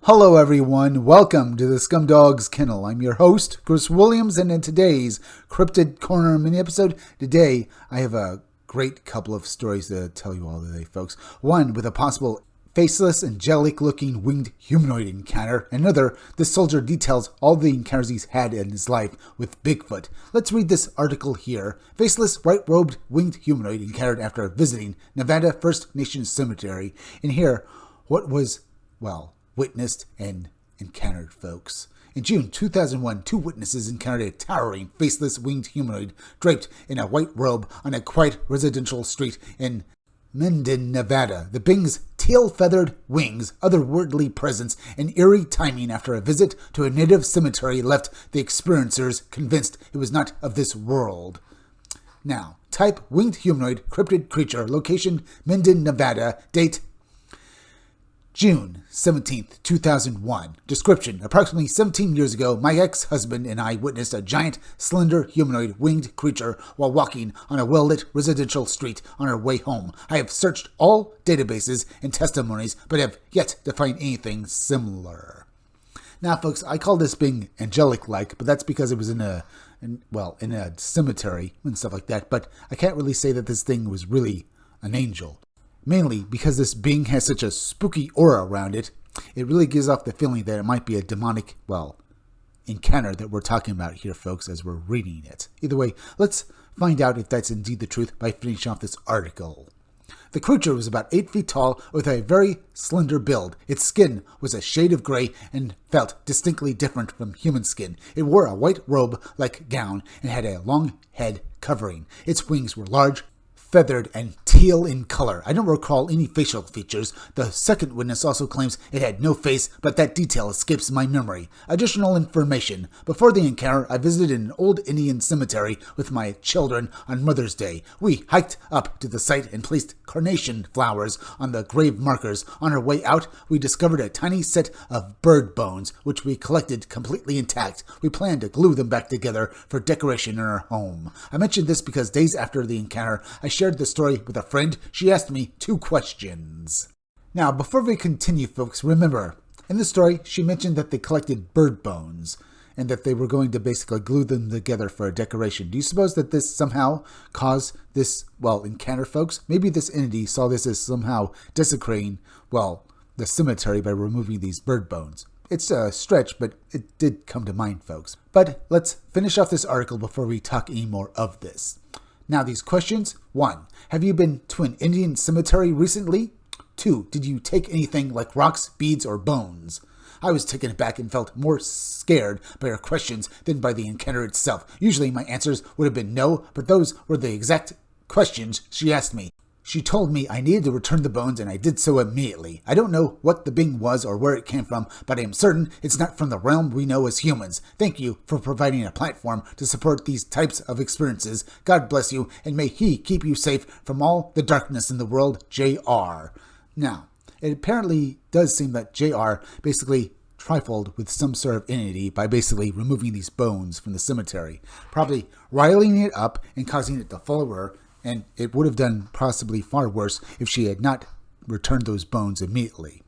Hello everyone, welcome to the Scumdog's Kennel. I'm your host, Chris Williams, and in today's Cryptid Corner mini-episode, today I have a great couple of stories to tell you all today, folks. One with a possible faceless, angelic-looking winged humanoid encounter. Another, this soldier details all the encounters he's had in his life with Bigfoot. Let's read this article here. Faceless, white-robed, winged humanoid encountered after visiting Nevada First Nations Cemetery. And here, what was, witnessed and encountered, folks. In June 2001, two witnesses encountered a towering, faceless, winged humanoid draped in a white robe on a quiet residential street in Minden, Nevada. The being's tail-feathered wings, otherworldly presence, and eerie timing after a visit to a native cemetery left the experiencers convinced it was not of this world. Now, type winged humanoid cryptid creature, location Minden, Nevada, date June 17th, 2001. Description: approximately 17 years ago, my ex-husband and I witnessed a giant, slender, humanoid winged creature while walking on a well-lit residential street on our way home. I have searched all databases and testimonies, but have yet to find anything similar. Now, folks, I call this being angelic-like, but that's because it was in a cemetery and stuff like that, but I can't really say that this thing was really an angel. Mainly because this being has such a spooky aura around it, it really gives off the feeling that it might be a demonic, encounter that we're talking about here, folks, as we're reading it. Either way, let's find out if that's indeed the truth by finishing off this article. The creature was about 8 feet tall with a very slender build. Its skin was a shade of gray and felt distinctly different from human skin. It wore a white robe-like gown and had a long head covering. Its wings were large, feathered, and teal in color. I don't recall any facial features. The second witness also claims it had no face, but that detail escapes my memory. Additional information. Before the encounter, I visited an old Indian cemetery with my children on Mother's Day. We hiked up to the site and placed carnation flowers on the grave markers. On our way out, we discovered a tiny set of bird bones, which we collected completely intact. We planned to glue them back together for decoration in our home. I mentioned this because days after the encounter, I shared the story with a friend. She asked me 2 questions. Now, before we continue, folks, remember, in the story, she mentioned that they collected bird bones and that they were going to basically glue them together for a decoration. Do you suppose that this somehow caused this, encounter, folks? Maybe this entity saw this as somehow desecrating, the cemetery by removing these bird bones. It's a stretch, but it did come to mind, folks. But let's finish off this article before we talk any more of this. Now, these questions. 1. Have you been to an Indian cemetery recently? 2. Did you take anything like rocks, beads, or bones? I was taken aback and felt more scared by her questions than by the encounter itself. Usually my answers would have been no, but those were the exact questions she asked me. She told me I needed to return the bones, and I did so immediately. I don't know what the being was or where it came from, but I am certain it's not from the realm we know as humans. Thank you for providing a platform to support these types of experiences. God bless you, and may He keep you safe from all the darkness in the world, J.R. Now, it apparently does seem that J.R. basically trifled with some sort of entity by basically removing these bones from the cemetery, probably riling it up and causing it to follow her. And it would have done possibly far worse if she had not returned those bones immediately.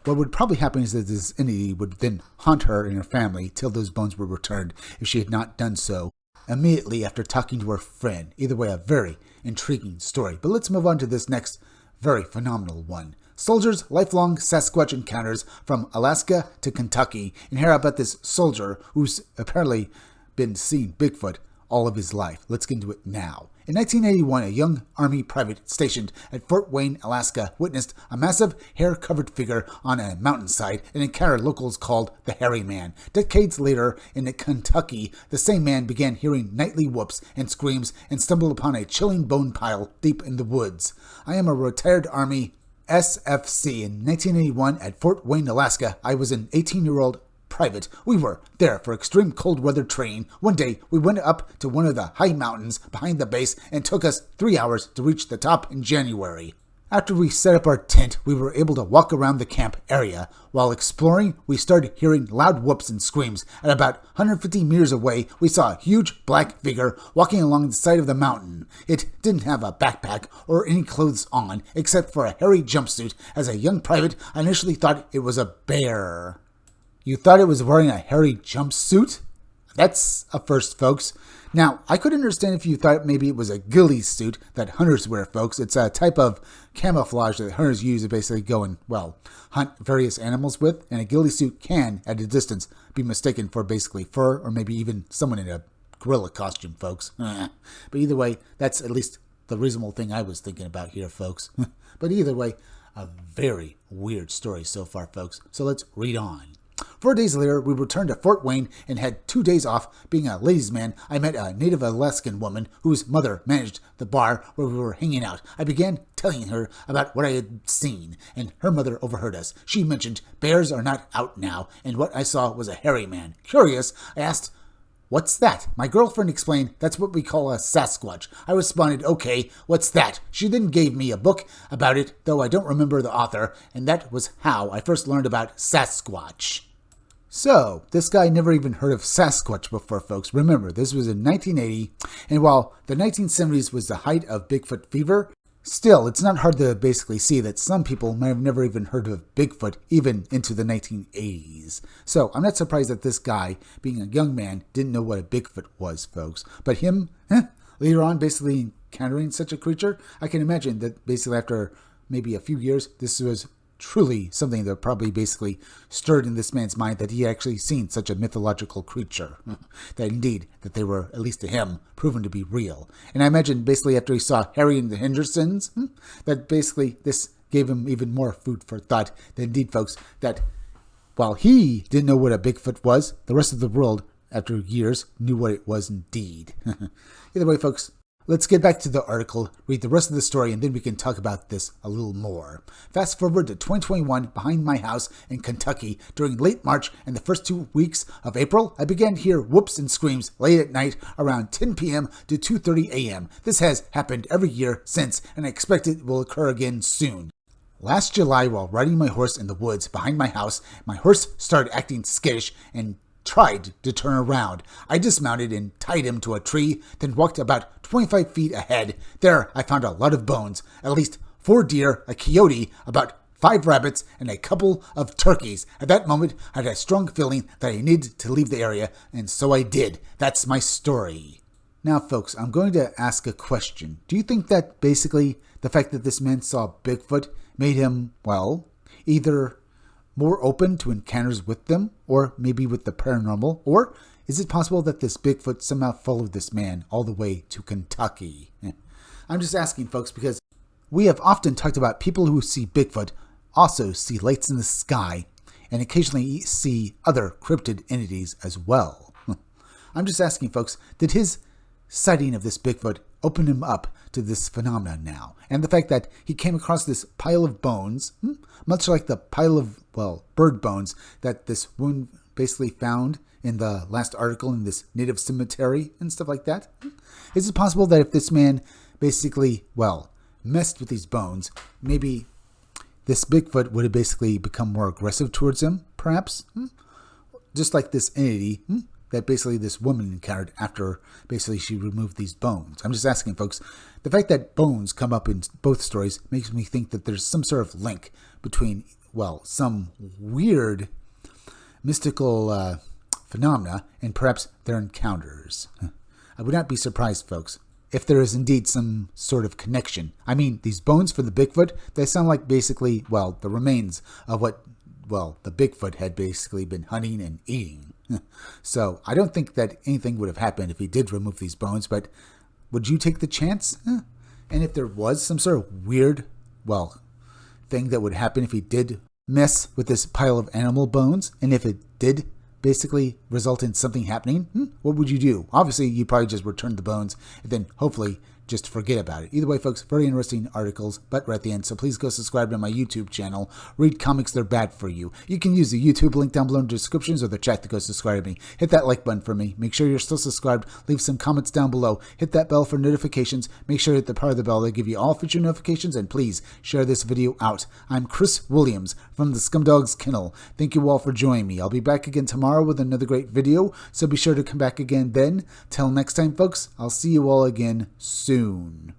What would probably happen is that this entity would then haunt her and her family till those bones were returned if she had not done so immediately after talking to her friend. Either way, a very intriguing story. But let's move on to this next very phenomenal one. Soldiers' lifelong Sasquatch encounters from Alaska to Kentucky. And hear about this soldier who's apparently been seeing Bigfoot all of his life. Let's get into it now. In 1981, a young Army private stationed at Fort Wayne, Alaska, witnessed a massive, hair-covered figure on a mountainside, an encounter locals called the Hairy Man. Decades later, in Kentucky, the same man began hearing nightly whoops and screams and stumbled upon a chilling bone pile deep in the woods. I am a retired Army SFC. In 1981, at Fort Wayne, Alaska, I was an 18-year-old private. We were there for extreme cold weather training. One day, we went up to one of the high mountains behind the base and took us 3 hours to reach the top in January. After we set up our tent, we were able to walk around the camp area. While exploring, we started hearing loud whoops and screams. At about 150 meters away, we saw a huge black figure walking along the side of the mountain. It didn't have a backpack or any clothes on, except for a hairy jumpsuit. As a young private, I initially thought it was a bear. You thought it was wearing a hairy jumpsuit? That's a first, folks. Now, I could understand if you thought maybe it was a ghillie suit that hunters wear, folks. It's a type of camouflage that hunters use to basically go and, hunt various animals with. And a ghillie suit can, at a distance, be mistaken for basically fur or maybe even someone in a gorilla costume, folks. But either way, that's at least the reasonable thing I was thinking about here, folks. But either way, a very weird story so far, folks. So let's read on. 4 days later, we returned to Fort Wayne and had 2 days off. Being a ladies' man, I met a native Alaskan woman whose mother managed the bar where we were hanging out. I began telling her about what I had seen, and her mother overheard us. She mentioned bears are not out now, and what I saw was a hairy man. Curious, I asked, "What's that?" My girlfriend explained, "That's what we call a Sasquatch." I responded, "Okay, what's that?" She then gave me a book about it, though I don't remember the author, and that was how I first learned about Sasquatch. So, this guy never even heard of Sasquatch before, folks. Remember, this was in 1980, and while the 1970s was the height of Bigfoot fever, still, it's not hard to basically see that some people might have never even heard of Bigfoot, even into the 1980s. So, I'm not surprised that this guy, being a young man, didn't know what a Bigfoot was, folks. But him, later on, basically encountering such a creature, I can imagine that basically after maybe a few years, this was truly something that probably basically stirred in this man's mind that he had actually seen such a mythological creature. That indeed, that they were, at least to him, proven to be real. And I imagine basically after he saw Harry and the Hendersons, that basically this gave him even more food for thought. That indeed, folks, that while he didn't know what a Bigfoot was, the rest of the world, after years, knew what it was indeed. Either way, folks, let's get back to the article, read the rest of the story, and then we can talk about this a little more. Fast forward to 2021, behind my house in Kentucky. During late March and the first 2 weeks of April, I began to hear whoops and screams late at night around 10 p.m. to 2:30 a.m. This has happened every year since, and I expect it will occur again soon. Last July, while riding my horse in the woods behind my house, my horse started acting skittish and tried to turn around. I dismounted and tied him to a tree, then walked about 25 feet ahead. There, I found a lot of bones, at least 4 deer, a coyote, about 5 rabbits, and a couple of turkeys. At that moment, I had a strong feeling that I needed to leave the area, and so I did. That's my story. Now, folks, I'm going to ask a question. Do you think that basically the fact that this man saw Bigfoot made him, either more open to encounters with them, or maybe with the paranormal? Or is it possible that this Bigfoot somehow followed this man all the way to Kentucky? I'm just asking, folks, because we have often talked about people who see Bigfoot also see lights in the sky and occasionally see other cryptid entities as well. I'm just asking, folks, did his sighting of this Bigfoot open him up to this phenomenon now? And the fact that he came across this pile of bones, much like the pile of, bird bones that this woman basically found in the last article in this native cemetery and stuff like that. Is it possible that if this man basically, messed with these bones, maybe this Bigfoot would have basically become more aggressive towards him, perhaps? Just like this entity that basically this woman encountered after basically she removed these bones. I'm just asking, folks, the fact that bones come up in both stories makes me think that there's some sort of link between, some weird mystical phenomena and perhaps their encounters. I would not be surprised, folks, if there is indeed some sort of connection. I mean, these bones for the Bigfoot, they sound like basically, the remains of what, the Bigfoot had basically been hunting and eating. So I don't think that anything would have happened if he did remove these bones, but would you take the chance? And if there was some sort of weird, thing that would happen if he did mess with this pile of animal bones, and if it did basically result in something happening, what would you do? Obviously, you probably just return the bones and then hopefully just forget about it. Either way, folks, very interesting articles, but we're at the end, so please go subscribe to my YouTube channel. Read comics, they're bad for you. You can use the YouTube link down below in the descriptions or the chat to go subscribe to me. Hit that like button for me. Make sure you're still subscribed. Leave some comments down below. Hit that bell for notifications. Make sure you hit the part of the bell that give you all future notifications, and please share this video out. I'm Chris Williams from the Scumdogs Kennel. Thank you all for joining me. I'll be back again tomorrow with another great video, so be sure to come back again then. Till next time, folks, I'll see you all again soon.